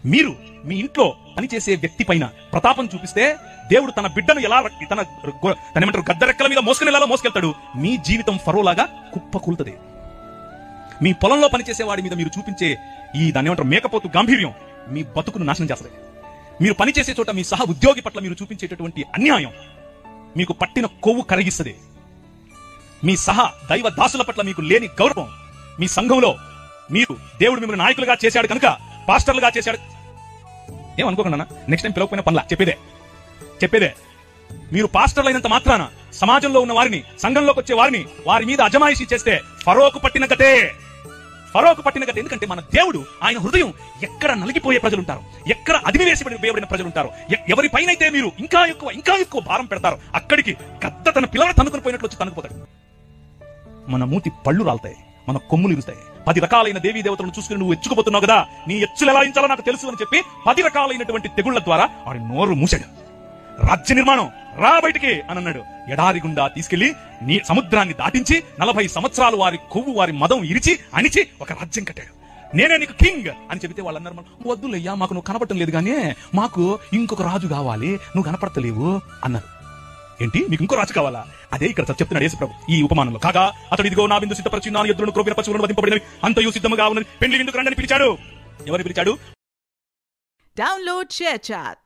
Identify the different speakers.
Speaker 1: మీరు మీ ఇంట్లో పనిచేసే వ్యక్తి పైన ప్రతాపం చూపిస్తే దేవుడు తన బిడ్డను ఎలా తన గద్దరెక్కల మీద మోసుకెళ్తాడు. మీ జీవితం ఫరోలాగా కుప్పకూలుతుంది. మీ పొలంలో పనిచేసే వాడి మీద మీరు చూపించే ఈ దాన్ని ఏమంటారు మేకపోతు గాంభీర్యం మీ బతుకును నాశనం చేస్తుంది. మీరు పనిచేసే చోట మీ సహ ఉద్యోగి పట్ల మీరు చూపించేటటువంటి అన్యాయం మీకు పట్టిన కొవ్వు కరిగిస్తుంది. మీ సహ దైవ దాసుల పట్ల మీకు లేని గౌరవం, మీ సంఘంలో మీరు దేవుడు మిమ్మల్ని నాయకులుగా చేశాడు కనుక పాస్టర్లుగా చేశాడు ఏమనుకోకుండా నెక్స్ట్ టైం పిలవకపోయిన పనులా చెప్పేదే మీరు పాస్టర్లు అయినంత మాత్రాన సమాజంలో ఉన్న వారిని, సంఘంలోకి వచ్చే వారిని వారి మీద అజమాయిషీ చేస్తే ఫరోకు పట్టిన గతే. ఎందుకంటే మన దేవుడు ఆయన హృదయం ఎక్కడ నలిగిపోయే ప్రజలుంటారు, ఎక్కడ అదిమివేసిబడిన ప్రజలుంటారు, ఎవరిపైనైతే మీరు ఇంకా ఎక్కువ భారం పెడతారు అక్కడికి గద్ద తన పిల్లలు తనుకుని పోయినట్లు వచ్చి తనుకుపోతాడు. మన మూతి పళ్ళు రాలుతాయి, మన కొమ్ములు ఇరుస్తాయి. 10 రకాలైన దేవీ దేవతలను చూసుకుని నువ్వు ఎచ్చుకుపోతున్నావు కదా, నీ ఎచ్చులు ఎలా ఇంచాలో నాకు తెలుసు అని చెప్పి 10 రకాలైనటువంటి తెగుళ్ల ద్వారా వాడి నోరు మూసాడు. రాజ్య నిర్మాణం రా బయటికి అని అన్నాడు. ఎడారి గుండా తీసుకెళ్లి నీ సముద్రాన్ని దాటించి 40 సంవత్సరాలు వారి కొవ్వు వారి మదం ఇరిచి అణిచి ఒక రాజ్యం కట్టాడు. నేనే నీకు కింగ్ అని చెబితే వాళ్ళు అన్నారు, వద్దులయ్యా మాకు నువ్వు కనపడటం లేదు కానీ మాకు ఇంకొక రాజు కావాలి, నువ్వు కనపడతలేవు అన్నారు. ఏంటి మీకు ఇంకో రాజు కావాలా? అదే ఇక్కడ చెప్తున్నాడు యేసు ప్రభు ఈ ఉపమానంలో. కాగా అతడు ఇదిగో నా విందు సిద్ధపరిచి నా ఎద్దులను క్రొవ్విన పశువులను వధింపబడినవి అంతయు సిద్ధముగా ఉన్నది, పెండ్లి విందుకు రండని పిలిచాడు. ఎవరు పిలిచాడు?
Speaker 2: Download ShareChat.